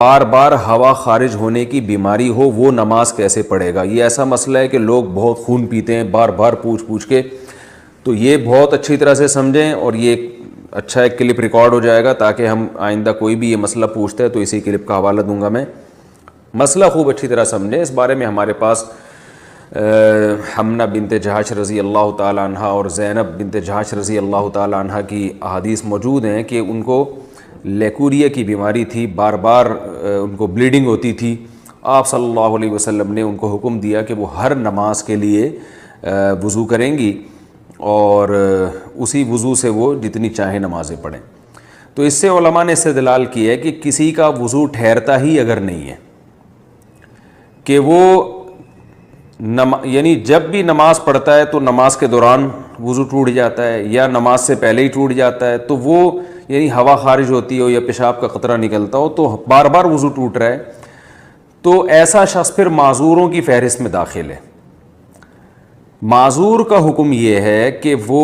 बार बार हवा खारिज होने की बीमारी हो वो नमाज कैसे पढ़ेगा। ये ऐसा मसला है कि लोग बहुत खून पीते हैं बार बार पूछ पूछ के, तो ये बहुत अच्छी तरह से समझें और ये अच्छा एक क्लिप रिकॉर्ड हो जाएगा ताकि हम आइंदा कोई भी ये मसला पूछते हैं तो इसी क्लिप का हवाला दूंगा मैं। मसला खूब अच्छी तरह समझें। इस बारे में हमारे पास हमना बिनते जहाश रज़ी अल्लाह ताला अन्हा और ज़ैनब बिनते जहाश रज़ी अल्लाह ताला अन्हा की अहादीस मौजूद हैं कि उनको लेकुरिया की बीमारी थी, बार बार उनको ब्लीडिंग होती थी। आप सल्लल्लाहु अलैहि वसल्लम ने उनको हुक्म दिया कि वो हर नमाज के लिए वज़ू करेंगी और उसी वज़ू से वो जितनी चाहे नमाज़ें पढ़ें। तो इससे उलमा ने इस्तेदलाल किया है कि किसी का वज़ू ठहरता ही अगर नहीं है कि वो यानी जब भी नमाज पढ़ता है तो नमाज के दौरान वज़ू टूट जाता है या नमाज से पहले ही टूट जाता है, तो वो यानी हवा खारिज होती हो या पेशाब का क़तरा निकलता हो तो बार बार वज़ू टूट रहा है, तो ऐसा शख्स फिर माजूरों की फहरिस्त में दाखिल है। माजूर का हुक्म यह है कि वो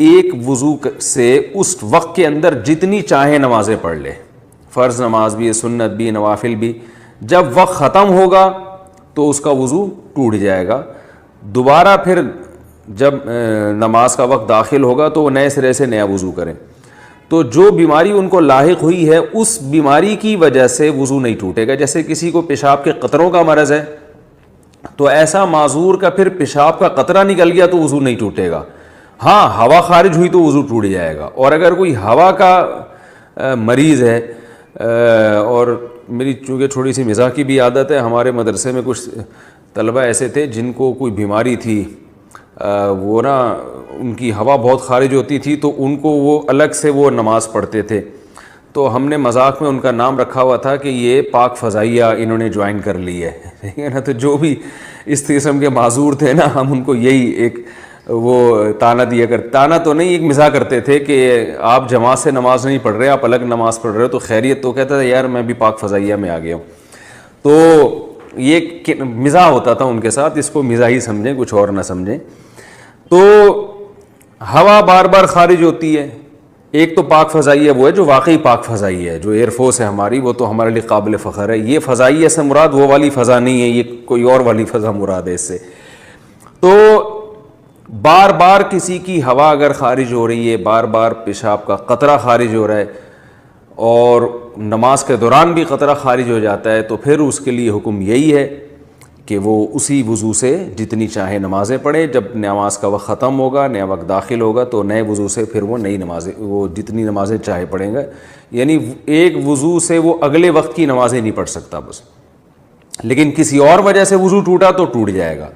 एक वज़ू से उस वक्त के अंदर जितनी चाहे नमाज़ें पढ़ ले, फ़र्ज़ नमाज भी, सुन्नत भी, नवाफिल भी। जब वक्त ख़त्म होगा तो उसका वज़ू टूट जाएगा। दोबारा फिर जब नमाज का वक्त दाखिल होगा तो वो नए सिरे से नया वज़ू करें। तो जो बीमारी उनको लाहिक हुई है उस बीमारी की वजह से वज़ू नहीं टूटेगा। जैसे किसी को पेशाब के क़तरों का मरज़ है तो ऐसा माजूर का फिर पेशाब का क़तरा निकल गया तो वज़ू नहीं टूटेगा। हाँ, हवा खारिज हुई तो वज़ू टूट जाएगा। और अगर कोई हवा का मरीज़ है और मेरी चूँकि थोड़ी सी मिज़ाह की भी आदत है, हमारे मदरसे में कुछ तलबा ऐसे थे जिनको कोई बीमारी थी, वो ना उनकी हवा बहुत खारिज होती थी तो उनको वो अलग से वो नमाज़ पढ़ते थे। तो हमने मजाक में उनका नाम रखा हुआ था कि ये पाक फ़ज़ाइया इन्होंने ज्वाइन कर ली है, ठीक है ना। तो जो भी इस किस्म के माजूर थे ना, हम उनको यही एक वो ताना दिया कर, ताना तो नहीं, एक मिज़ाह करते थे कि आप जमात से नमाज़ नहीं पढ़ रहे, आप अलग नमाज़ पढ़ रहे हो तो खैरियत। तो कहता था यार मैं भी पाक फ़ज़ाइया में आ गया हूँ। तो ये मिज़ाह होता था उनके साथ, इसको मिज़ाह ही समझें, कुछ और ना समझें। तो हवा बार बार खारिज होती है। एक तो पाक फ़ज़ाइया वो है जो वाकई पाक फ़ज़ाइया है, जो एयरफोर्स है हमारी, वो तो हमारे लिए काबिल फ़ख्र है। ये फ़ज़ाइया से मुराद वो वाली फ़ज़ा नहीं है, ये कोई और वाली फ़ज़ा मुराद है इससे। तो बार बार किसी की हवा अगर खारिज हो रही है, बार बार पेशाब का क़तरा खारिज हो रहा है और नमाज के दौरान भी क़तरा खारिज हो जाता है, तो फिर उसके लिए हुक्म यही है कि वो उसी वज़ू से जितनी चाहे नमाज़ें पढ़े। जब नमाज का वक्त ख़त्म होगा, नया वक्त दाखिल होगा तो नए वज़ू से फिर वो नई नमाज़ें, वो जितनी नमाज़ें चाहे पढ़ेंगे। यानी एक वज़ू से वो अगले वक्त की नमाज़ें नहीं पढ़ सकता बस, लेकिन किसी और वजह से वज़ू टूटा तो टूट जाएगा।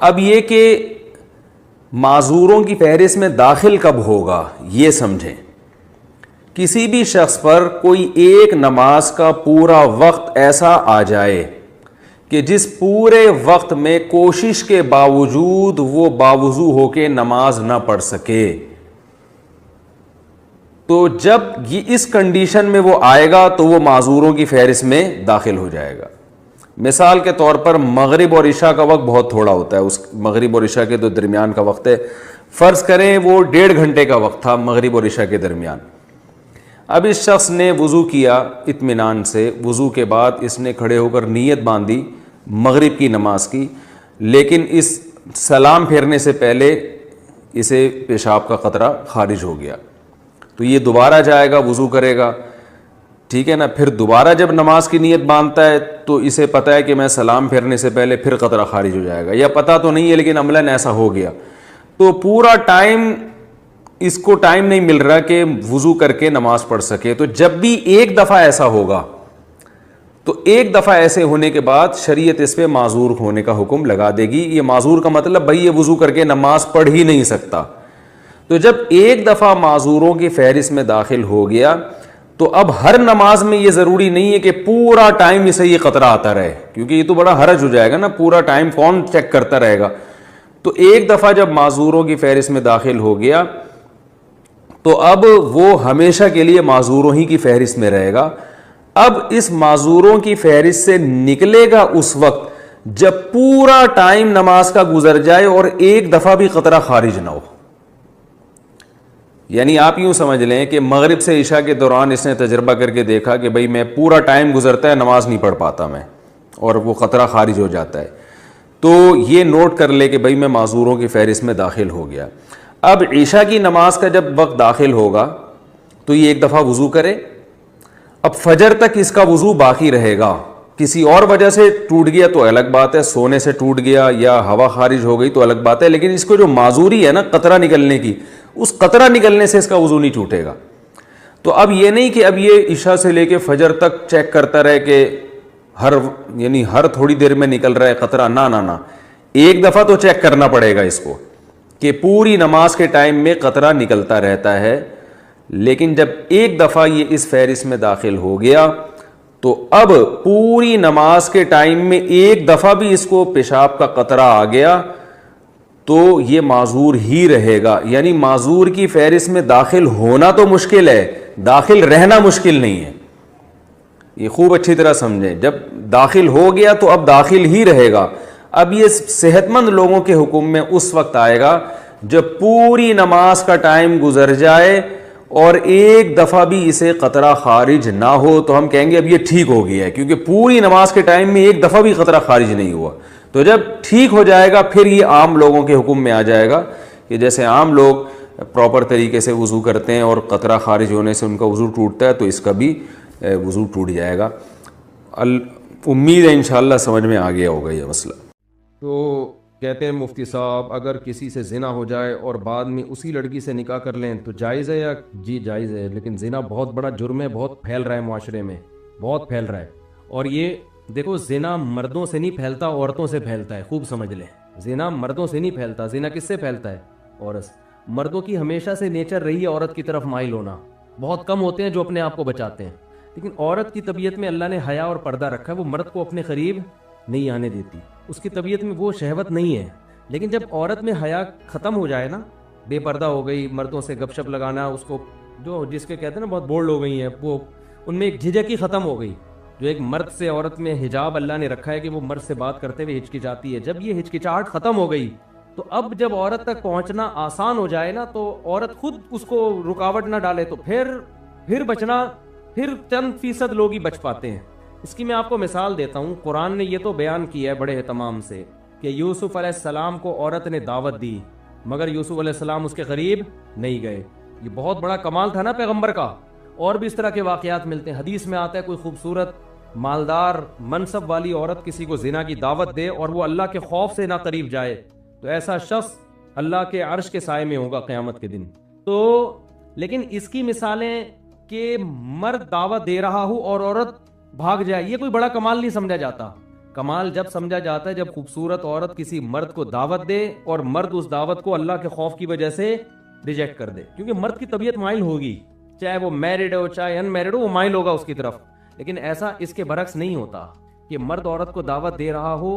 अब ये कि माजूरों की फहरिस्त में दाखिल कब होगा ये समझें। किसी भी शख्स पर कोई एक नमाज का पूरा वक्त ऐसा आ जाए कि जिस पूरे वक्त में कोशिश के बावजूद वो बावजू होके नमाज ना पढ़ सके, तो जब ये इस कंडीशन में वो आएगा तो वो माजूरों की फहरिस्त में दाखिल हो जाएगा। मिसाल के तौर पर मगरिब और इशा का वक्त बहुत थोड़ा होता है, उस मगरिब और इशा के तो दरमियान का वक्त है। फ़र्ज़ करें वो 1.5 घंटे का वक्त था मगरिब और इशा के दरमियान। अब इस शख्स ने वज़ू किया इत्मीनान से, वज़ू के बाद इसने खड़े होकर नीयत बांधी मगरिब की नमाज की, लेकिन इस सलाम फेरने से पहले इसे पेशाब का क़तरा खारिज हो गया, तो ये दोबारा जाएगा, वज़ू करेगा, ठीक है ना। फिर दोबारा जब नमाज की नीयत बांधता है तो इसे पता है कि मैं सलाम फेरने से पहले फिर क़तरा खारिज हो जाएगा, या पता तो नहीं है लेकिन अमलन ऐसा हो गया। तो पूरा टाइम इसको टाइम नहीं मिल रहा कि वज़ू करके नमाज पढ़ सके। तो जब भी एक दफ़ा ऐसा होगा तो एक दफ़ा ऐसे होने के बाद शरीयत इस पर माजूर होने का हुक्म लगा देगी। ये माजूर का मतलब भाई ये वज़ू करके नमाज पढ़ ही नहीं सकता। तो जब एक दफ़ा माजूरों की फहरिस्त में दाखिल हो गया तो अब हर नमाज में ये ज़रूरी नहीं है कि पूरा टाइम इसे ये क़तरा आता रहे, क्योंकि ये तो बड़ा हरज हो जाएगा ना, पूरा टाइम कौन चेक करता रहेगा। तो एक दफ़ा जब माजूरों की फहरिस्त में दाखिल हो गया तो अब वो हमेशा के लिए माजूरों ही की फहरिस्त में रहेगा। अब इस माजूरों की फहरिस्त से निकलेगा उस वक्त जब पूरा टाइम नमाज का गुजर जाए और एक दफ़ा भी क़तरा खारिज ना हो। यानी आप यूँ समझ लें कि मगरिब से इशा के दौरान इसने तजर्बा करके देखा कि भाई मैं पूरा टाइम गुजरता है नमाज नहीं पढ़ पाता मैं, और वो ख़तरा खारिज हो जाता है, तो ये नोट कर ले कि भाई मैं माजूरों की फहरिस्त में दाखिल हो गया। अब इशा की नमाज का जब वक्त दाखिल होगा तो ये एक दफ़ा वज़ू करे। अब फजर तक इसका वज़ू बाकी रहेगा, किसी और वजह से टूट गया तो अलग बात है, सोने से टूट गया या हवा खारिज हो गई तो अलग बात है, लेकिन इसको जो माजूरी है ना कतरा निकलने की, उस कतरा निकलने से इसका वज़ू नहीं टूटेगा। तो अब ये नहीं कि अब ये इशा से लेके फजर तक चेक करता रहे कि हर थोड़ी देर में निकल रहा है कतरा, ना ना ना, एक दफ़ा तो चेक करना पड़ेगा इसको कि पूरी नमाज के टाइम में कतरा निकलता रहता है। लेकिन जब एक दफ़ा ये इस फहरिस्त में दाखिल हो गया तो अब पूरी नमाज के टाइम में एक दफ़ा भी इसको पेशाब का कतरा आ गया तो ये माजूर ही रहेगा। यानी माजूर की फहरिस्त में दाखिल होना तो मुश्किल है, दाखिल रहना मुश्किल नहीं है। ये खूब अच्छी तरह समझें, जब दाखिल हो गया तो अब दाखिल ही रहेगा। अब ये सेहतमंद लोगों के हुक्म में उस वक्त आएगा जब पूरी नमाज का टाइम गुजर जाए और एक दफ़ा भी इसे कतरा खारिज ना हो, तो हम कहेंगे अब ये ठीक हो गया है, क्योंकि पूरी नमाज के टाइम में एक दफ़ा भी कतरा खारिज नहीं हुआ। तो जब ठीक हो जाएगा फिर ये आम लोगों के हुक्म में आ जाएगा कि जैसे आम लोग प्रॉपर तरीके से वज़ू करते हैं और कतरा खारिज होने से उनका वज़ू टूटता है, तो इसका भी वज़ू टूट जाएगा। उम्मीद है इंशाअल्लाह समझ में आ गया होगा ये मसला। तो कहते हैं मुफ्ती साहब, अगर किसी से ज़िना हो जाए और बाद में उसी लड़की से निकाह कर लें तो जायज़ है? या जी जायज़ है, लेकिन ज़िना बहुत बड़ा जुर्म है, बहुत फैल रहा है माशरे में, बहुत फैल रहा है। और ये देखो, ज़िना मर्दों से नहीं फैलता, औरतों से फैलता है, खूब समझ लें। ज़िना मर्दों से नहीं फैलता, ज़िना किससे फैलता है? औरत। मर्दों की हमेशा से नेचर रही है औरत की तरफ माइल होना, बहुत कम होते हैं जो अपने आप को बचाते हैं। लेकिन औरत की तबीयत में अल्लाह ने हया और पर्दा रखा है, वो मर्द को अपने करीब नहीं आने देती, उसकी तबीयत में वो शहवत नहीं है। लेकिन जब औरत में हया ख़त्म हो जाए ना, बेपर्दा हो गई, मर्दों से गपशप लगाना, उसको जो जिसके कहते हैं ना बहुत बोल्ड हो गई हैं, वो उनमें एक झिझक ही ख़त्म हो गई। जो एक मर्द से औरत में हिजाब अल्लाह ने रखा है कि वो मर्द से बात करते हुए हिचकिचाती है, जब ये हिचकिचाहट ख़त्म हो गई तो अब जब औरत तक पहुंचना आसान हो जाए ना, तो औरत खुद उसको रुकावट ना डाले तो फिर बचना, फिर चंद फीसद लोग ही बच पाते हैं। इसकी मैं आपको मिसाल देता हूँ। कुरान ने ये तो बयान किया है बड़े एहतमाम से कि यूसुफ अलैहिस्सलाम को औरत ने दावत दी, मगर यूसुफ अलैहिस्सलाम उसके करीब नहीं गए। ये बहुत बड़ा कमाल था ना पैगंबर का। और भी इस तरह के वाक़यात मिलते हैं। हदीस में आता है कोई खूबसूरत मालदार मनसब वाली औरत किसी को जिना की दावत दे और वो अल्लाह के खौफ से ना करीब जाए, तो ऐसा शख्स अल्लाह के अर्श के साए में होगा क़यामत के दिन। तो लेकिन इसकी मिसालें कि मर्द दावत दे रहा हो और औरत भाग जाए, ये कोई बड़ा कमाल नहीं समझा जाता। कमाल जब समझा जाता है जब खूबसूरत औरत किसी मर्द को दावत दे और मर्द उस दावत को अल्लाह के खौफ की वजह से रिजेक्ट कर दे। क्योंकि मर्द की तबीयत माइल होगी, चाहे वो मैरिड हो चाहे अनमैरिड हो, वो माइल होगा उसकी तरफ। लेकिन ऐसा इसके बरक्स नहीं होता कि मर्द औरत को दावत दे रहा हो,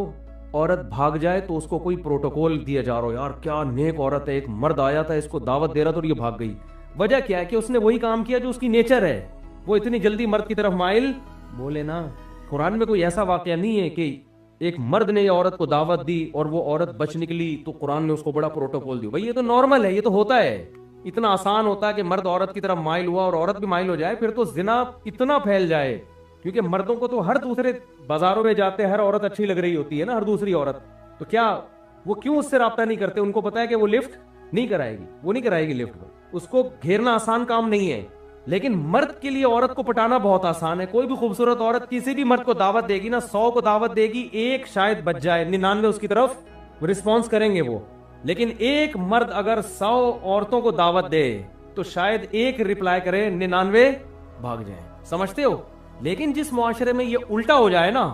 औरत भाग जाए तो उसको कोई प्रोटोकॉल दिया जा रहा हो, यार क्या नेक औरत है, एक मर्द आया था इसको दावत दे रहा था और ये भाग गई। वजह क्या है कि उसने वही काम किया जो उसकी नेचर है, वो इतनी जल्दी मर्द की तरफ माइल बोले ना। कुरान में कोई ऐसा वाकया नहीं है कि एक मर्द ने औरत को दावत दी और वो औरत बच निकली तो कुरान ने उसको बड़ा प्रोटोकॉल दिया। भाई ये तो नॉर्मल है, ये तो होता है। इतना आसान होता है कि मर्द औरत की तरफ माइल हुआ और औरत भी माइल हो जाए, फिर तो जिना इतना फैल जाए। क्योंकि मर्दों को तो हर दूसरे बाजारों में जाते हर औरत अच्छी लग रही होती है ना, हर दूसरी औरत, तो क्या वो क्यों उससे राब्ता नहीं करते? उनको पता है कि वो लिफ्ट नहीं कराएगी, वो नहीं कराएगी लिफ्ट में, उसको घेरना आसान काम नहीं है। लेकिन मर्द के लिए औरत को पटाना बहुत आसान है। कोई भी खूबसूरत औरत किसी भी मर्द को दावत देगी ना, 100 को दावत देगी, एक शायद बच जाए, 99 उसकी तरफ रिस्पॉन्स करेंगे वो। लेकिन एक मर्द अगर 100 औरतों को दावत दे तो शायद एक रिप्लाई करे, 99 भाग जाए। समझते हो? लेकिन जिस मुआशरे में ये उल्टा हो जाए ना,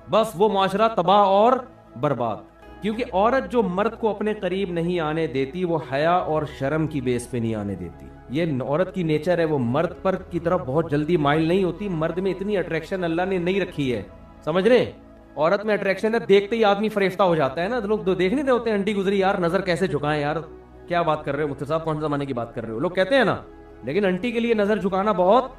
बस वो मुआशरा तबाह और बर्बाद। क्योंकि औरत जो मर्द को अपने करीब नहीं आने देती, वो हया और शर्म की बेस पे नहीं आने देती। ये औरत की नेचर है, वो मर्द पर की तरफ बहुत जल्दी माइल नहीं होती। मर्द में इतनी अट्रैक्शन अल्लाह ने नहीं रखी है, समझ रहे? औरत में अट्रैक्शन है, देखते ही आदमी फरेफ्ता हो जाता है ना। तो लोग तो देख नहीं रहे होते, आंटी गुजरी यार नजर कैसे झुकाएं, यार क्या बात कर रहे हो मुफ्ती साहब, कौन से जमाने की बात कर रहे हो, लोग कहते हैं ना। लेकिन आंटी के लिए नजर झुकाना बहुत,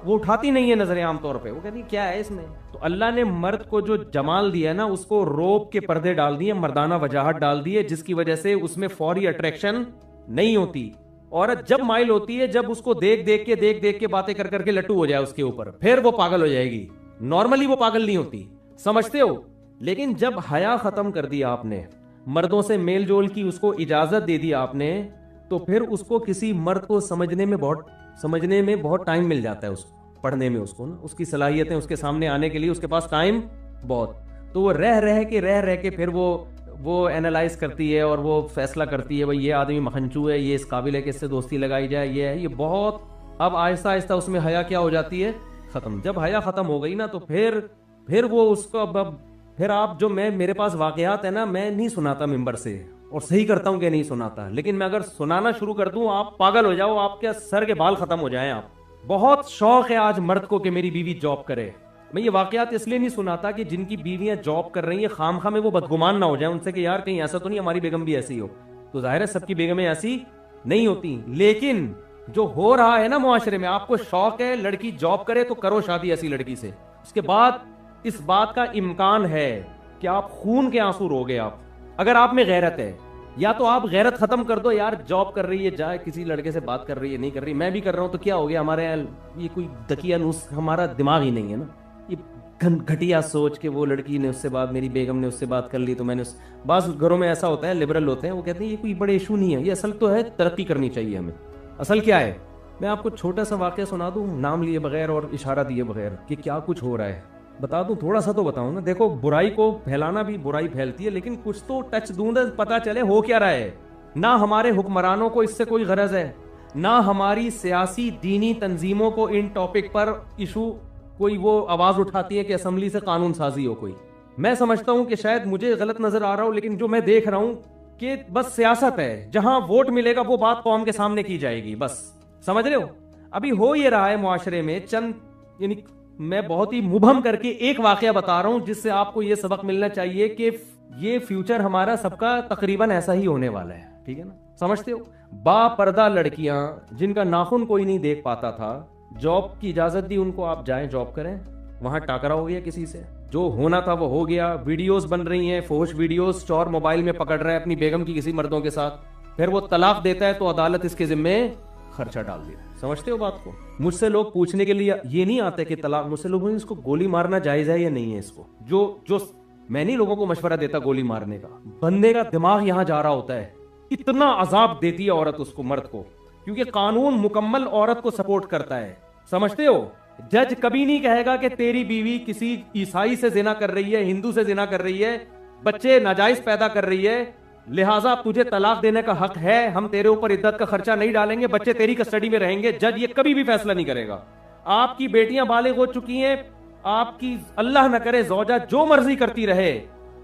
वो उठाती नहीं है नजरें आमतौर पे, वो कहती क्या है इसमें। तो अल्लाह ने मर्द को जो जमाल दिया है ना, उसको रोब के पर्दे डाल दिए, मर्दाना वजाहत डाल दी है, जिसकी वजह से उसमें फौरी अट्रैक्शन नहीं होती। औरत जब माइल होती है जब उसको देख देख के बातें कर करके लट्टू हो जाए उसके ऊपर, फिर वो पागल हो जाएगी। नॉर्मली वो पागल नहीं होती, समझते हो। लेकिन जब हया खत्म कर दिया आपने, मर्दों से मेल जोल की उसको इजाजत दे दी आपने, तो फिर उसको किसी मर्द को समझने में बहुत टाइम मिल जाता है, उसको पढ़ने में, उसको ना उसकी सलाहियतें उसके सामने आने के लिए उसके पास टाइम बहुत। तो वो रह के फिर वो एनालाइज करती है और वो फैसला करती है भाई ये आदमी मखनचू है, ये इस काबिल है कि इससे दोस्ती लगाई जाए, ये है ये बहुत। अब आहिस्ता आहिस्ता उसमें हया क्या हो जाती है, खत्म। जब हया खत्म हो गई ना तो फिर वो उसको अब फिर आप जो मेरे पास वाकयात है ना, मैं नहीं सुनाता मिंबर से, और सही करता हूं कि नहीं सुनाता, लेकिन मैं अगर सुनाना शुरू कर दूं आप पागल हो जाओ, आपके सर के बाल खत्म हो जाएं। आप बहुत शौक है आज मर्द को कि मेरी बीवी जॉब करे। मैं ये वाकयात इसलिए नहीं सुनाता कि जिनकी बीवियां जॉब कर रही हैं खामखा में वो बदगुमान ना हो जाए उनसे कि यार कहीं ऐसा तो नहीं हमारी बेगम भी ऐसी हो। तो जाहिर है सबकी बेगमें ऐसी नहीं होती, लेकिन जो हो रहा है ना मुआशरे में, आपको शौक है लड़की जॉब करे तो करो शादी ऐसी लड़की से। उसके बाद इस बात का इम्कान है कि आप खून के आंसू रोगे। आप अगर आप में गैरत है, या तो आप गैरत खत्म कर दो, यार जॉब कर रही है जाए किसी लड़के से बात कर रही है नहीं कर रही, मैं भी कर रहा हूं तो क्या हो गया, हमारे ये कोई दकियानूस हमारा दिमाग ही नहीं है ना। ये घटिया सोच के वो लड़की ने उससे बात, मेरी बेगम ने उससे बात कर ली तो मैंने उस बास घरों में ऐसा होता है, लिबरल होते हैं, वो कहते हैं ये कोई बड़े इशू नहीं है, ये असल तो है तरक्की करनी चाहिए हमें। असल क्या है, मैं आपको छोटा सा वाकया सुना दूं नाम लिए बगैर और इशारा दिए बगैर कि क्या कुछ हो रहा है, बता दूं, थोड़ा सा तो बताऊं ना। देखो बुराई को फैलाना भी बुराई फैलती है, लेकिन कुछ तो टच दूं ना, पता चले हो क्या रहा है। ना हमारे हुक्मरानों को इससे कोई गरज है, ना हमारी सियासी दीनी तंजीमों को इन टॉपिक पर इशू कोई वो आवाज उठाती है कि असेंबली से कानून साजी हो कोई। मैं समझता हूं कि शायद मुझे गलत नजर आ रहा हूं, लेकिन जो मैं देख रहा हूं कि बस सियासत है, जहां वोट मिलेगा वो बात कौम के सामने की जाएगी, बस समझ रहे हो। अभी हो ये रहा है मुआशरे में चंद, यानी मैं बहुत ही मुबहम करके एक वाकया बता रहा हूं जिससे आपको ये सबक मिलना चाहिए कि ये फ्यूचर हमारा सबका तकरीबन ऐसा ही होने वाला है, ठीक है ना, समझते हो। बापर्दा लड़कियां जिनका नाखून कोई नहीं देख पाता था, जॉब की इजाजत दी उनको, आप जाएं जॉब करें, वहां टाकरा हो गया किसी से, जो होना था वो हो गया, वीडियोस बन रही हैं, फोश वीडियोस, चोर मोबाइल में पकड़ रहा है अपनी बेगम की किसी मर्दों के साथ, फिर वो तलाक देता है तो अदालत इसके जिम्मे खर्चा डाल दिया। समझते हो बात को। मुझसे लोग पूछने के लिए ये नहीं आते कि तलाक, मुझसे लोग इसको गोली मारना जायज है या नहीं है, इसको जो मैं नहीं लोगों को मशवरा देता गोली मारने का, बंदे का दिमाग यहां जा रहा होता है, इतना अजाब देती है औरत उसको, मर्द को, क्योंकि कानून मुकम्मल औरत को सपोर्ट करता है, समझते हो। जज कभी नहीं कहेगा कि तेरी बीवी किसी ईसाई से जिना कर रही है, हिंदू से जिना कर रही है, बच्चे नाजायज पैदा कर रही है, लिहाजा तुझे तलाक देने का हक है, हम तेरे ऊपर इद्दत का खर्चा नहीं डालेंगे, बच्चे तेरी कस्टडी में रहेंगे। जज ये कभी भी फैसला नहीं करेगा। आपकी बेटियां बालिग हो चुकी हैं, आपकी अल्लाह न करे जौजा जो मर्जी करती रहे,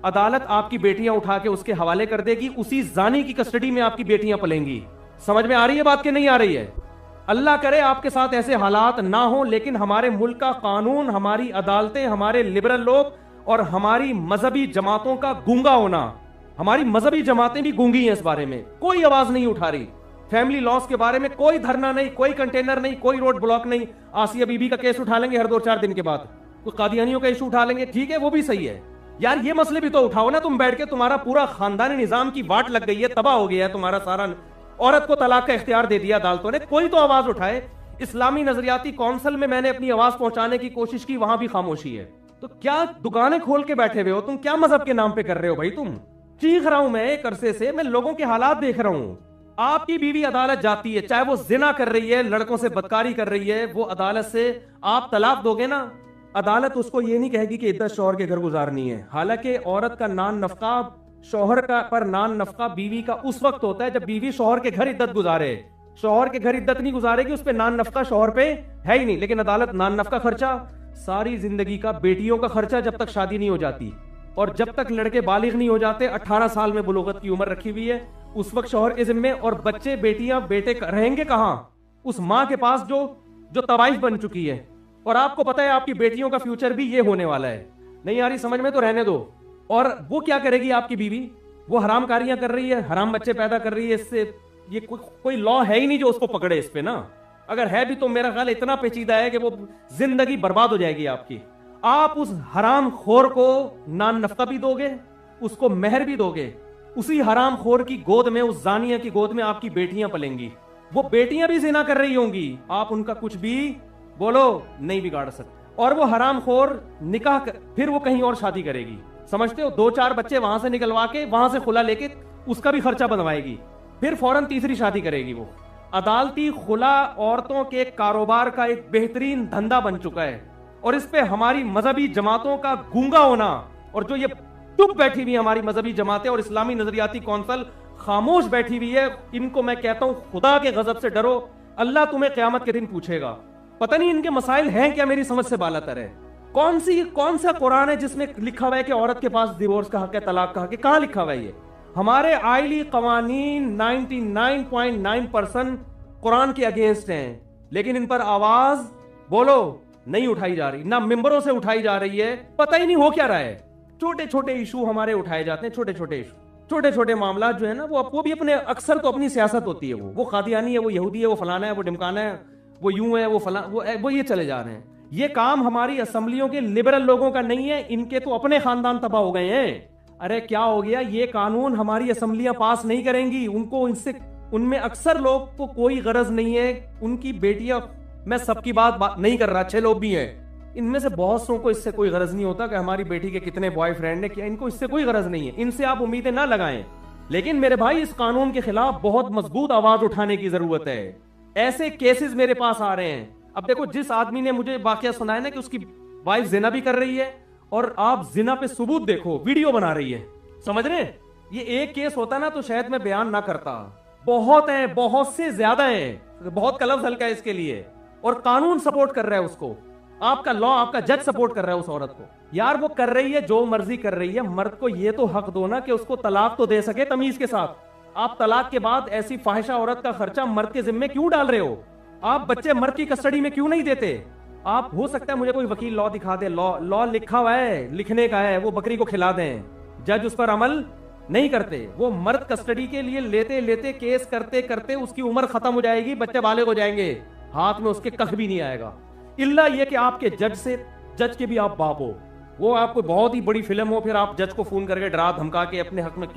अदालत आपकी बेटियां उठा के उसके हवाले कर देगी, उसी जानी की कस्टडी में आपकी बेटियां पलेंगी। समझ में आ रही है बात कि नहीं आ रही है। अल्लाह करे आपके साथ ऐसे हालात ना हो, लेकिन हमारे मुल्क का कानून, हमारी अदालतें, हमारे लिबरल लोग और हमारी मजहबी जमातों का गूंगा होना, हमारी मजहबी जमातें भी गूंगी हैं इस बारे में, कोई आवाज नहीं उठा रही। फैमिली लॉस के बारे में कोई धरना नहीं, कोई कंटेनर नहीं, कोई रोड ब्लॉक नहीं। आसिया बीबी का केस उठा लेंगे हर 2-4 दिन के बाद, तो कादियानियों का इशू उठा लेंगे, ठीक है वो भी सही है यार, ये मसले भी तो उठाओ ना तुम बैठ के। तुम्हारा पूरा खानदानी निजाम की वाट लग गई है, तबाह हो गया है तुम्हारा सारा, औरत को तलाक का इख्तियार दे दिया अदालतों ने, कोई तो आवाज उठाए। इस्लामी नजरियाती काउंसिल में मैंने अपनी आवाज पहुंचाने की कोशिश की, वहां भी खामोशी है। तो क्या दुकानें खोल के बैठे हुए हो तुम, क्या मजहब के नाम पे कर रहे हो भाई तुम। चीख रहा हूं मैं एक अरसे से, मैं लोगों के हालात देख रहा हूं। आपकी बीवी अदालत जाती है, चाहे वो जिना कर रही है, लड़कों से बदकारी कर रही है, वो अदालत से आप तलाक दोगे ना, अदालत उसको ये नहीं कहेगी कि इद्दत शौहर के घर गुजारनी है। हालांकि औरत का नान नफका, शौहर का पर नान नफका बीवी का उस वक्त होता है जब बीवी शौहर के घर इद्दत गुजारे। शौहर के घर इद्दत नहीं गुजारेगी, उस पे नान नफका शौहर पे है ही नहीं। लेकिन अदालत नान नफका खर्चा, सारी जिंदगी का बेटियों का खर्चा जब तक शादी नहीं हो जाती, और जब तक लड़के बालिग नहीं हो जाते, 18 साल में बुलूगत की उम्र रखी हुई है, उस वक्त शौहर के जिम्मे, और बच्चे बेटियां बेटे रहेंगे कहां, उस मां के पास जो तवाइफ बन चुकी है। और आपको पता है आपकी बेटियों का फ्यूचर भी ये होने वाला है। नहीं आ रही समझ में तो रहने दो। और वो क्या करेगी आपकी बीवी, वो हराम कारियां कर रही है, हराम बच्चे पैदा कर रही है, इससे ये कोई लॉ है ही नहीं जो उसको पकड़े इस पे ना। अगर है भी तो मेरा ख्याल इतना पेचीदा है कि वो जिंदगी बर्बाद हो जाएगी आपकी। आप उस हराम खोर को नान नफका भी दोगे, उसको मेहर भी दोगे, उसी हराम खोर की गोद में, उस जानिया की गोद में आपकी बेटियां पलेंगी। वो बेटियां भी जिना कर रही होंगी, आप उनका कुछ भी बोलो नहीं बिगाड़ सकते। और वो हरामखोर निकाह फिर वो कहीं और शादी करेगी, समझते हो, 2-4 बच्चे वहां से निकलवा के वहां से खुला लेके उसका भी खर्चा बनवाएगी, फिर फौरन तीसरी शादी करेगी। वो अदालती खुला औरतों के कारोबार का एक बेहतरीन धंधा बन चुका है। और इस पे हमारी मजहबी जमातों का गूंगा होना, और जो ये चुप बैठी हुई हमारी मजहबी जमातें और इस्लामी नजरियाती कौंसल खामोश बैठी हुई है, इनको मैं कहता हूं खुदा के गजब से डरो, अल्लाह तुम्हें क़यामत के दिन पूछेगा। पता नहीं इनके मसाइल हैं क्या, मेरी समझ से बालातर है। कौन सा कुरान है जिसमें लिखा हुआ है कि औरत के पास डिवोर्स का हक है, तलाक का हक है? कहां लिखा हुआ है ये? हमारे आईली कवानीन 99.9% कुरान के अगेंस्ट हैं, लेकिन इन पर आवाज बोलो नहीं उठाई जा रही, ना मिंबरों से उठाई जा रही है। पता ही नहीं हो क्या रहा है। छोटे छोटे इशू हमारे उठाए जाते हैं, छोटे छोटे मामला जो है ना, वो भी अपने, अक्सर तो अपनी सियासत होती है, वो कादियानी है, वो यहूदी है, वो फलाना है, वो ढिमकाना है, वो यूं है, वो फला, वो ये चले जा रहे हैं। ये काम हमारी असेंबलियों के लिबरल लोगों का नहीं है, इनके तो अपने खानदान तबाह हो गए हैं। अरे क्या हो गया, ये कानून हमारी असेंबलियां पास नहीं करेंगी, उनको इनसे, उनमें अक्सर लोग को कोई गरज नहीं है, उनकी बेटियां, मैं सबकी बात नहीं कर रहा, अच्छे लोग भी हैं, इनमें से बहुत सौ को इससे कोई गरज नहीं होता कि हमारी बेटी के कितने बॉयफ्रेंड ने किया, इनको इससे कोई गरज नहीं है, इनसे आप उम्मीदें ना लगाएं। लेकिन मेरे भाई, इस कानून के खिलाफ बहुत मजबूत आवाज उठाने की जरूरत है। ऐसे केसेस मेरे पास आ रहे हैं। अब देखो, जिस आदमी ने मुझे वाकया सुनाया ना कि उसकी वाइफ जिना भी कर रही है, और आप जिना पे सबूत देखो, वीडियो बना रही है, समझ रहे हैं? ये एक केस होता ना तो शायद मैं बयान ना करता, बहुत है, बहुत से ज्यादा है, बहुत कलफ हल्का है इसके लिए, और कानून सपोर्ट कर रहा है उसको, आपका लॉ, आपका जज सपोर्ट कर रहा है उस औरत को। यार वो कर रही है, जो मर्जी कर रही है, मर्द को ये तो हक दो ना कि उसको तलाक तो दे सके तमीज के साथ। आप तलाक के बाद ऐसी फाहिशा औरत का खर्चा मर्द के जिम्मे क्यों डाल रहे हो? आप बच्चे मर्द की कस्टडी में क्यों नहीं देते? आप, हो सकता है मुझे कोई वकील लॉ दिखा दे, लॉ लिखा हुआ है, लिखने का है, वो बकरी को खिला दें, जज उस पर अमल नहीं करते। वो मर्द कस्टडी के लिए लेते लेते, केस करते करते उसकी उम्र खत्म हो जाएगी, बच्चे बालिग हो जाएंगे, हाथ में उसके कख भी नहीं आएगा। इल्ला ये कि आपके जज के भी आप बाप हो, वो आपको बहुत ही बड़ी फिल्म हो, फिर आप जज को फोन करके डरा धमका के अपने हक में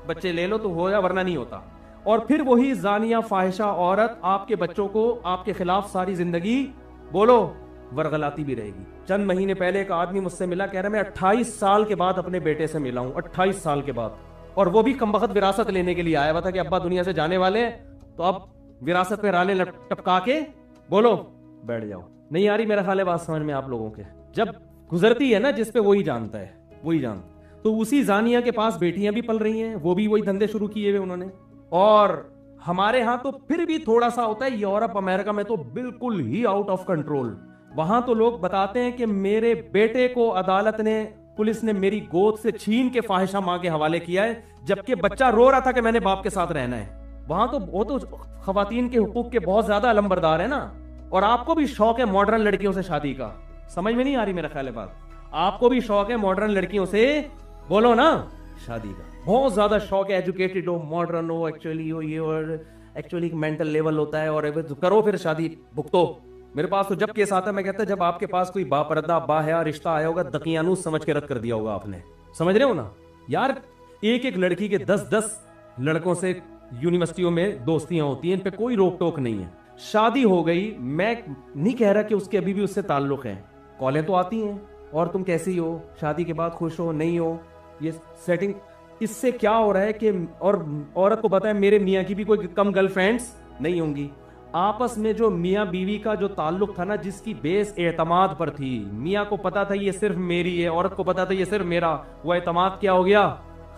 बच्चे ले लो तो हो या, वरना नहीं होता। और फिर वही जानिया फाहिशा औरत आपके बच्चों को आपके खिलाफ सारी जिंदगी बोलो वरगलाती भी रहेगी। चंद महीने पहले एक आदमी मुझसे मिला, कह रहा मैं 28 साल के बाद अपने बेटे से मिला हूं, 28 साल के बाद, और वो भी कमबख्त विरासत लेने के लिए आया हुआ था कि अब्बा दुनिया से जाने वाले हैं, तो अब विरासत में राले टपका के बोलो बैठ जाओ। नहीं आ रही मेरा ख्याल है बात समझ में आप लोगों के? जब गुजरती है ना जिस पे, वही जानता है, वही जानता। तो उसी जानिया के पास बेटियां भी पल रही हैं, वो भी वही धंधे शुरू किए हुए उन्होंने। और हमारे यहाँ तो फिर भी थोड़ा सा होता है, यूरोप अमेरिका में तो बिल्कुल ही आउट ऑफ कंट्रोल। वहां तो लोग बताते हैं कि मेरे बेटे को अदालत ने, पुलिस ने मेरी गोद से छीन के फाहिशा मां के हवाले किया है, जबकि बच्चा रो रहा था कि मैंने बाप के साथ रहना है। वहां तो वो तो खवातीन के हुकूक के बहुत ज्यादा अलंबरदार है ना। और आपको भी शौक है मॉडर्न लड़कियों से शादी का, समझ में नहीं आ रही मेरा ख्याल है बात? आपको भी शौक है मॉडर्न लड़कियों से, बोलो ना, शादी का बहुत ज्यादा शौक है, एजुकेटेड हो, मॉडर्न हो, एक्चुअली हो, ये, और एक्चुअली मेंटल लेवल होता है, और करो फिर शादी, भुगतो। मेरे पास तो जब केस आता है, मैं कहता जब आपके पास कोई बापरदा बाहया रिश्ता आया होगा, दकियानूस समझ के रद्द कर दिया होगा आपने, समझ रहे हो ना यार? एक एक लड़की के 10-10 लड़कों से यूनिवर्सिटियों में दोस्तियां होती हैं, इन पे कोई रोक टोक नहीं है। शादी हो गई, मैं नहीं कह रहा कि उसके अभी भी उससे ताल्लुक है, कॉलें तो आती हैं, और तुम कैसी हो, शादी के बाद खुश हो, नहीं हो, ये सेटिंग। इससे क्या हो रहा है कि, और औरत को पता है मेरे मियाँ की भी कोई कम गर्लफ्रेंड्स नहीं होंगी। आपस में जो मियाँ बीवी का जो ताल्लुक था ना, जिसकी बेस एतमाद पर थी, मियाँ को पता था ये सिर्फ मेरी है, औरत को पता था ये सिर्फ मेरा, वो एतमाद क्या हो गया,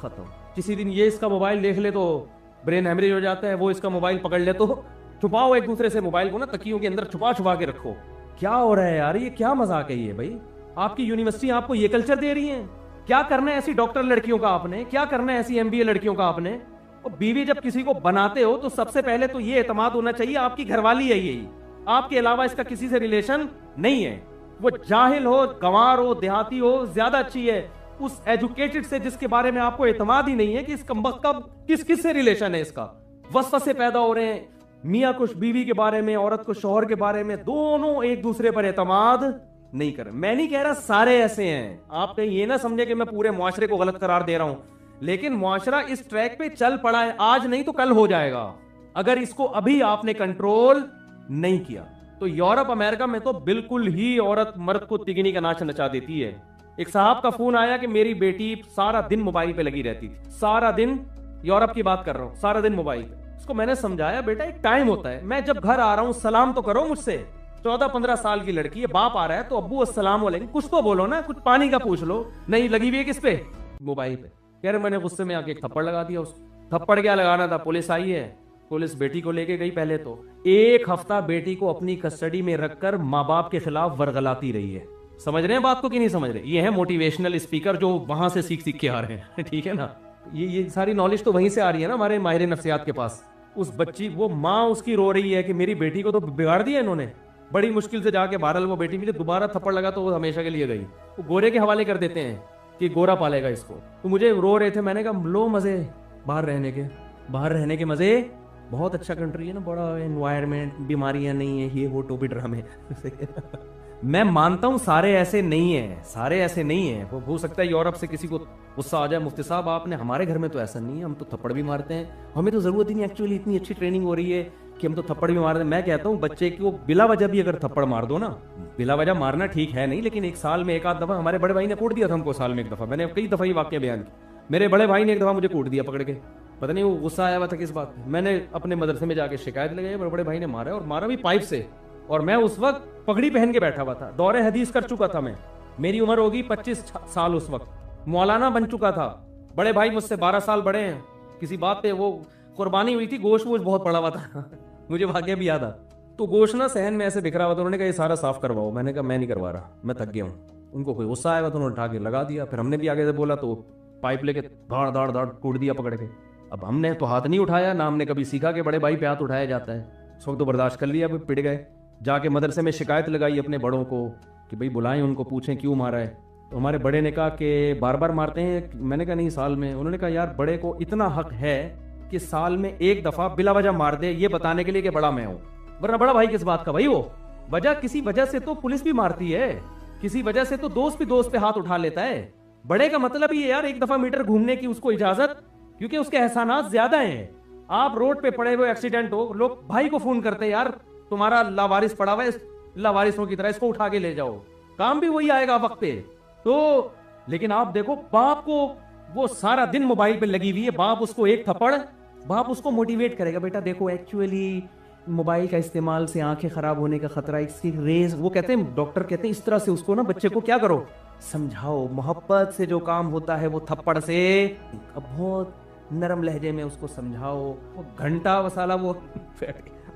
खत्म। किसी दिन ये इसका मोबाइल देख ले तो ब्रेन हेमरेज हो जाता है, वो इसका मोबाइल पकड़ ले तो छुपाओ एक दूसरे से मोबाइल को ना, तकियों के अंदर छुपा छुपा के रखो। क्या हो रहा है यार, ये क्या मजाक है ये भाई? आपकी यूनिवर्सिटी आपको ये कल्चर दे रही है? क्या करना है ऐसी डॉक्टर लड़कियों का आपने, क्या करना है ऐसी MBA लड़कियों का आपने? और बीवी जब किसी को बनाते हो तो सबसे पहले तो ये एतमाद होना चाहिए आपकी घरवाली है यही, आपके अलावा इसका किसी से रिलेशन नहीं है। वो जाहिल हो, गंवार हो, देहाती हो, ज्यादा अच्छी है उस एजुकेटेड से जिसके बारे में आपको एतमाद ही नहीं है कि इस कमबख्त का किस से रिलेशन है। इसका वसवसे पैदा हो रहे हैं, मियाँ को बीवी के बारे में, औरत को शौहर के बारे में, दोनों एक दूसरे पर एतमाद नहीं कर। मैं नहीं कह रहा सारे ऐसे हैं, आप कहीं ये ना समझे कि मैं पूरे मुआशरे को गलत करार दे रहा हूं, लेकिन मुआशरा इस ट्रैक पे चल पड़ा है, आज नहीं तो कल हो जाएगा। अगर इसको अभी आपने कंट्रोल नहीं किया तो यूरोप अमेरिका में तो बिल्कुल ही औरत मर्द को तिगनी का नाच नचा देती है। एक साहब का फोन आया कि मेरी बेटी सारा दिन मोबाइल पे लगी रहती थी, सारा दिन, यूरोप की बात कर रहा हूं, सारा दिन मोबाइल पे। उसको मैंने समझाया बेटा एक टाइम होता है, मैं जब घर आ रहा हूं सलाम तो करो मुझसे। 14-15 साल की लड़की है, बाप आ रहा है तो अब्बू अस्सलाम वालेकुम कुछ तो बोलो ना, कुछ पानी का पूछ लो। नहीं, लगी हुई है किस पे? मोबाइल पे। कह रहे मैंने गुस्से में आके एक थप्पड़ लगा दिया उसको। थप्पड़ क्या लगाना था, पुलिस आई है, पुलिस बेटी को लेके गई। पहले तो 1 हफ्ता बेटी को अपनी कस्टडी में रखकर माँ बाप के खिलाफ वर्गलाती रही है। समझ रहे हैं बात को कि नहीं समझ रहे? ये है मोटिवेशनल स्पीकर जो वहां से सीख सीख के आ रहे हैं ठीक है ना। ये सारी नॉलेज तो वहीं से आ रही है ना हमारे माहिर नफ्सियात के पास। उस बच्ची, वो माँ उसकी रो रही है कि मेरी बेटी को तो बिगाड़ दिया इन्होंने। बड़ी मुश्किल से जाके बहरहाल वो बेटी मुझे दोबारा थप्पड़ लगा तो वो हमेशा के लिए गई। वो गोरे के हवाले कर देते हैं कि गोरा पालेगा इसको। तो मुझे रो रहे थे, मैंने कहा लो मजे बाहर रहने के मजे। बहुत अच्छा कंट्री है ना, बड़ा एनवायरनमेंट, बीमारियां नहीं है, ये वो टोपी ड्रामे मैं मानता हूं सारे ऐसे नहीं है। वो हो सकता है यूरोप से किसी को गुस्सा आ जाए, मुफ्ती साहब आपने, हमारे घर में तो ऐसा नहीं है, हम तो थप्पड़ भी मारते हैं, हमें तो जरूरत ही नहीं, एक्चुअली इतनी अच्छी ट्रेनिंग हो रही है कि हम तो थप्पड़ भी मारते हैं। मैं कहता हूँ बच्चे को बिला वजह भी अगर थप्पड़ मार दो ना, बिला वजह मारना ठीक है नहीं, लेकिन एक साल में 1 आध दफा, हमारे बड़े भाई ने कूट दिया था हमको साल में 1 दफा। मैंने कई दफा ये वाक्य बयान किया। मेरे बड़े भाई ने 1 दफा मुझे कूट दिया पकड़ के, पता नहीं वो गुस्सा आया हुआ था किस बात पे। मैंने अपने मदरसे में जाके शिकायत लगाई, बड़े बड़े भाई ने मारा, और मारा भी पाइप से। और मैं उस वक्त पगड़ी पहन के बैठा हुआ था, दौरे हदीस कर चुका था मैं, मेरी उम्र होगी 25 साल उस वक्त, मौलाना बन चुका था। बड़े भाई मुझसे 12 साल बड़े हैं। किसी बात पे वो कुर्बानी हुई थी, गोश्त वोश्त बहुत पड़ा हुआ था मुझे वाकया भी याद आ। तो गोश्त ना सहन में ऐसे बिखरा हुआ था, उन्होंने कहा ये सारा साफ करवाओ। मैंने कहा मैं नहीं करवा रहा, मैं थक गया हूँ। उनको कोई गुस्सा आया तो उन्होंने उठा के लगा दिया। फिर हमने भी आगे से बोला तो पाइप लेके धाड़ धाड़ धाड़ कूट दिया पकड़ के। अब हमने तो हाथ नहीं उठाया ना, हमने कभी सीखा कि बड़े भाई पे हाथ उठाया जाता है। उस वक्त तो बर्दाश्त कर लिया, पिट गए। जाके मदरसे में शिकायत लगाई अपने बड़ों को कि भाई बुलाएं उनको, पूछें क्यों मारा है। तो हमारे बड़े ने कहा कि बार बार मारते हैं। मैंने कहा नहीं, साल में। उन्होंने कहा यार बड़े को इतना हक है कि साल में 1 दफा बिला वजह मार दे, ये बताने के लिए कि बड़ा मैं हूं, वरना बड़ा भाई किस बात का भाई। वो वजह, किसी वजह से तो पुलिस भी मारती है, किसी वजह से तो दोस्त भी दोस्त पे हाथ उठा लेता है। बड़े का मतलब ये यार 1 दफा मीटर घूमने की उसको इजाजत, क्योंकि उसके एहसानात ज्यादा हैं। आप रोड पे पड़े हुए एक्सीडेंट हो, लोग भाई को फोन करते हैं, यार तुम्हारा लावारिस पड़ा हुआ है, लावारिसों की तरह इसको उठा के ले जाओ, काम भी वही आएगा वक्त पे। तो लेकिन आप देखो बाप को, वो सारा दिन मोबाइल पे लगी हुई है, बाप उसको एक थप्पड़, बाप उसको मोटिवेट करेगा, बेटा देखो एक्चुअली मोबाइल का इस्तेमाल से आंखें खराब होने का खतरा, इसकी रेज, वो कहते हैं, डॉक्टर कहते हैं इस तरह से उसको ना बच्चे को क्या करो, समझाओ, मोहब्बत से जो काम होता है वो थप्पड़ से, अब बहुत नरम लहजे में उसको समझाओ। वो घंटा वसाला वो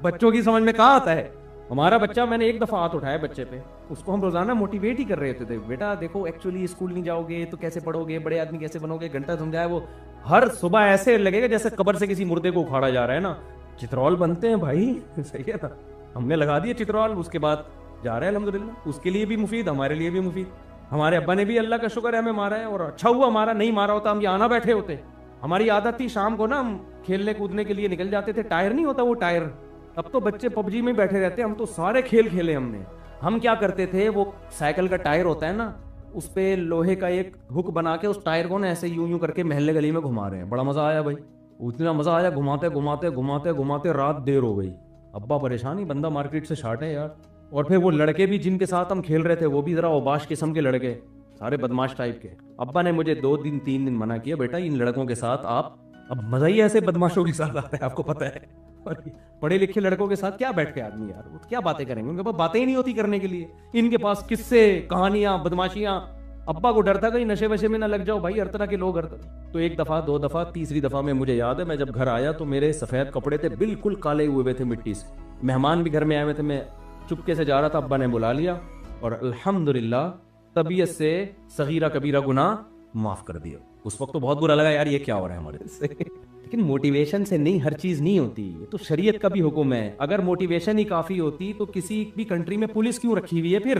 बच्चों की समझ में कहाँ आता है। हमारा बच्चा, मैंने 1 दफा हाथ उठाया बच्चे पे, उसको हम रोजाना मोटिवेट ही कर रहे थे, बेटा देखो एक्चुअली स्कूल नहीं जाओगे तो कैसे पढ़ोगे, बड़े आदमी कैसे बनोगे, घंटा समझाया। वो हर सुबह ऐसे लगेगा जैसे कब्र से किसी मुर्दे को उखाड़ा जा रहा है ना। चित्रौल बनते हैं भाई सही है ना, हमने लगा दिया चित्रौल, उसके बाद जा रहे हैं अल्हम्दुलिल्लाह, उसके लिए भी मुफीद, हमारे लिए भी मुफीद। हमारे अब्बा ने भी अल्लाह का शुक्र है हमें मारा है, और अच्छा हुआ हमारा, नहीं मारा होता हम यहाँ ना बैठे होते। हमारी आदत थी शाम को ना हम खेलने कूदने के लिए निकल जाते थे, टायर नहीं होता वो टायर, अब तो बच्चे पबजी में बैठे रहते हैं, हम तो सारे खेल खेले हमने। हम क्या करते थे, वो साइकिल का टायर होता है ना, उस पे लोहे का एक हुक बना के उस टायर को ना ऐसे यूं यूं करके महल्ले गली में घुमा रहे हैं। बड़ा मजा आया भाई, उतना मजा आया, घुमाते घुमाते घुमाते घुमाते रात देर हो गई। अब्बा परेशान ही, बंदा मार्केट से शार्ट है यार। और फिर वो लड़के भी जिनके साथ हम खेल रहे थे वो भी जरा ओबाश किस्म के लड़के, सारे बदमाश टाइप के। अब्बा ने मुझे 2 दिन 3 दिन मना किया, बेटा इन लड़कों के साथ आप, अब मजा ही ऐसे बदमाशों के साथ आता है आपको पता है, और पढ़े लिखे लड़कों के साथ क्या बैठ के आदमी यार, वो क्या बातें करेंगे, उनके पास बातें ही नहीं होती करने के लिए, इनके पास किस्से कहानियां बदमाशियां। अब्बा को डर था कहीं नशे वशे में ना लग जाओ भाई, हर तरह के लोग हर तरह। तो 1 दफा 2 दफा, तीसरी दफा में मुझे याद है, मैं जब घर आया तो मेरे सफेद कपड़े थे, बिल्कुल काले हुए थे मिट्टी से, मेहमान भी घर में आए हुए थे, मैं चुपके से जा रहा था, अब्बा ने बुला लिया और अल्हम्दुलिल्लाह तबीयत से सगीरा कबीरा गुनाह माफ कर दिया। उस वक्त तो बहुत बुरा लगा यार, ये क्या हो रहा है हमारे से लेकिन मोटिवेशन से नहीं, हर चीज नहीं होती, ये तो शरीयत का भी हुक्म है। अगर मोटिवेशन ही काफी होती तो किसी भी कंट्री में पुलिस क्यों रखी हुई है फिर,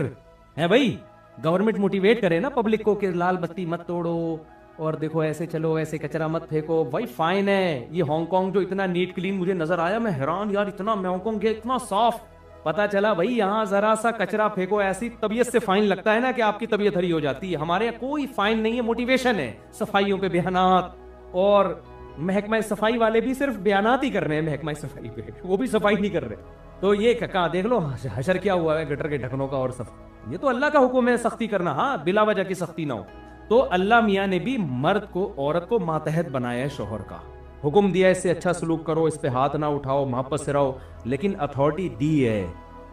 है भाई? गवर्नमेंट मोटिवेट करे ना पब्लिक को कि लाल बत्ती मत तोड़ो, और देखो ऐसे चलो, ऐसे कचरा मत फेंको, भाई फाइन है। ये हांगकांग जो इतना नीट क्लीन मुझे नजर आया, मैं हैरान यार, इतना हांगकांग गया इतना साफ, पता चला भाई यहाँ जरा सा कचरा फेंको ऐसी तबीयत से फाइन लगता है ना कि आपकी तबीयत हरी हो जाती है। हमारे यहाँ कोई फाइन नहीं है, मोटिवेशन है, सफाइयों पे बयानात, और महकमा सफाई वाले भी सिर्फ बयानात ही कर रहे हैं महकमा सफाई पे, वो भी सफाई नहीं कर रहे। तो ये कहा देख लो हशर क्या हुआ है गटर के ढक्कनों का और सब, ये तो अल्लाह का हुक्म है सख्ती करना, हाँ बिला वजह की सख्ती ना हो। तो अल्लाह मियाँ ने भी मर्द को औरत को मातहत बनाया है शोहर का, हुक्म दिया इससे अच्छा सलूक करो, इस पे हाथ ना उठाओ, मोहब्बत से रहो, लेकिन अथॉरिटी दी है,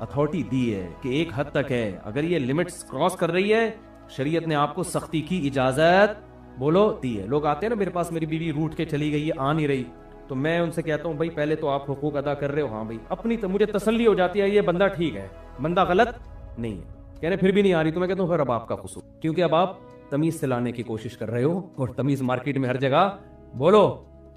अथॉरिटी दी है कि एक हद तक है, अगर ये लिमिट्स क्रॉस कर रही है शरीयत ने आपको सख्ती की इजाजत बोलो दी है। लोग आते हैं ना मेरे पास, मेरी बीवी रूठ के चली गई है, आ नहीं रही, तो मैं उनसे कहता हूँ भाई पहले तो आप हुकूक अदा कर रहे हो, हाँ भाई अपनी तो मुझे तसल्ली हो जाती है ये बंदा ठीक है, बंदा गलत नहीं है, कह रहे फिर भी नहीं आ रही, तो मैं कहता हूँ फिर अब आपका कसूर, क्योंकि अब आप तमीज से लाने की कोशिश कर रहे हो और तमीज मार्केट में हर जगह बोलो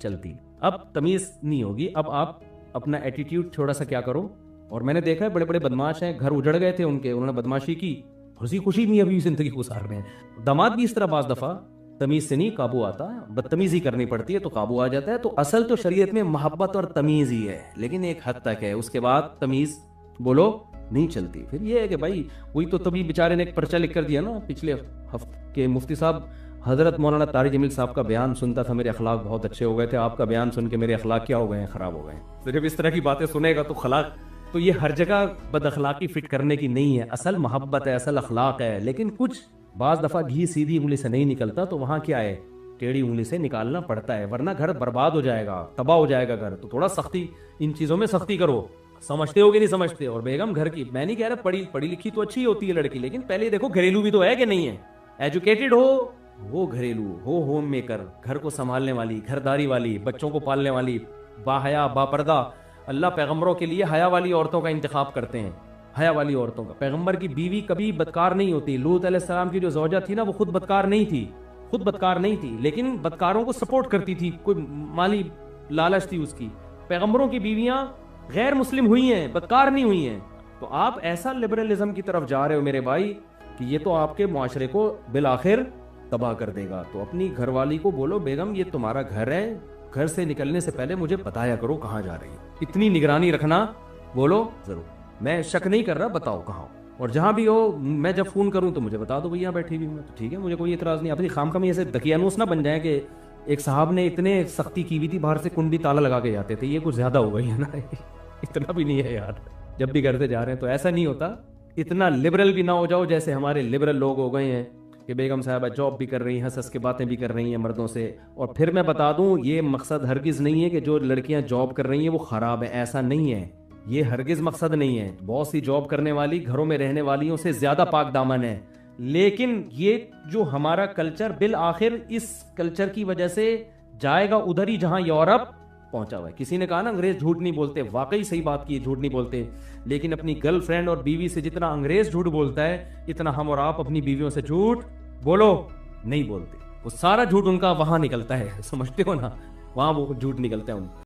चलती, अब तमीज नहीं होगी। अब आप अपना एटीट्यूड थोड़ा सा क्या करो। और मैंने देखा है बड़े बड़े बदमाश हैं, घर उजड़ गए थे उनके, उन्होंने बदमाशी की, खुशी खुशी में अभी जिंदगी गुजार रहे हैं। दामाद भी इस तरह बाज दफा तमीज से नहीं काबू आता, बदतमीजी करनी पड़ती है तो काबू आ जाता है। तो असल तो शरीयत में मोहब्बत और तमीज ही है, लेकिन एक हद तक है, उसके बाद तमीज बोलो नहीं चलती। फिर ये है कि भाई वही तो तभी बेचारे ने एक पर्चा लिख कर दिया ना पिछले हफ्ते के मुफ्ती साहब, हजरत मौलाना तारिक जमील साहब का बयान सुनता था, मेरे अखलाक बहुत अच्छे हो गए थे, आपका बयान सुन के मेरे अखलाक क्या हो गए हैं, खराब हो गए। तो जब इस तरह की बातें सुनेगा तो खलाक, तो ये हर जगह बद अखलाकी फिट करने की नहीं है, असल मोहब्बत है, असल अखलाक है। लेकिन कुछ बाज दफा घी सीधी उंगली से नहीं निकलता, तो वहां क्या है टेढ़ी उंगली से निकालना पड़ता है, वरना घर बर्बाद हो जाएगा, तबाह हो जाएगा घर। तो थोड़ा सख्ती, इन चीजों में सख्ती करो। समझते हो कि नहीं समझते? और बेगम घर की, मैं नहीं कह रहा पढ़ी लिखी तो अच्छी होती है लड़की, लेकिन पहले देखो घरेलू भी तो है कि नहीं है। एजुकेटेड हो वो घरेलू हो, होम मेकर, घर को संभालने वाली, घरदारी वाली, बच्चों को पालने वाली, बाहया बापर्दा। अल्लाह पैगंबरों के लिए हया वाली औरतों का इंतखाब करते हैं, हया वाली औरतों का। पैगंबर की बीवी कभी बदकार नहीं होती। लूत अलैहिस्सलाम की जो ज़ौजा थी ना, वो खुद बदकार नहीं थी, खुद बदकार नहीं थी, लेकिन बदकारों को सपोर्ट करती थी, कोई माली लालच थी उसकी। पैगंबरों की बीवियां गैर मुस्लिम हुई हैं, बदकार नहीं हुई हैं। तो आप ऐसा लिबरलिज्म की तरफ जा रहे हो मेरे भाई कि ये तो आपके मुआशरे को बिल आखिर तबाह कर देगा। तो अपनी घरवाली को बोलो बेगम ये तुम्हारा घर है, घर से निकलने से पहले मुझे बताया करो कहाँ जा रही है, इतनी निगरानी रखना। बोलो जरूर, मैं शक नहीं कर रहा, बताओ कहाँ, और जहां भी हो मैं जब फोन करूं तो मुझे बता दो भैया बैठी हुई हूं, तो ठीक है, मुझे कोई इतराज नहीं। अपनी खाम ऐसे दकियानूस ना बन जाए कि एक साहब ने इतने सख्ती की हुई थी, बाहर से कुंडी ताला लगा के जाते थे, ये कुछ ज्यादा हो गई है ना इतना भी नहीं है यार, जब भी घर से जा रहे हैं तो ऐसा नहीं होता। इतना लिबरल भी ना हो जाओ जैसे हमारे लिबरल लोग हो गए हैं कि बेगम साहबा जॉब भी कर रही हैं, हंस हंस के बातें भी कर रही हैं मर्दों से। और फिर मैं बता दूं, ये मकसद हरगिज़ नहीं है कि जो लड़कियां जॉब कर रही हैं वो ख़राब है, ऐसा नहीं है, ये हरगिज़ मकसद नहीं है। बहुत सी जॉब करने वाली घरों में रहने वालियों से ज़्यादा पाक दामन है। लेकिन ये जो हमारा कल्चर बिल आखिर इस कल्चर की वजह से जाएगा उधर ही जहां यूरोप पहुंचा हुआ है। किसी ने कहा ना अंग्रेज झूठ नहीं बोलते, वाकई सही बात की, झूठ नहीं बोलते। लेकिन अपनी गर्लफ्रेंड और बीवी से जितना अंग्रेज झूठ बोलता है, इतना हम और आप अपनी बीवियों से झूठ बोलो नहीं बोलते। वो सारा झूठ उनका वहां निकलता है, समझते हो ना, वहां वो झूठ निकलता है उनका।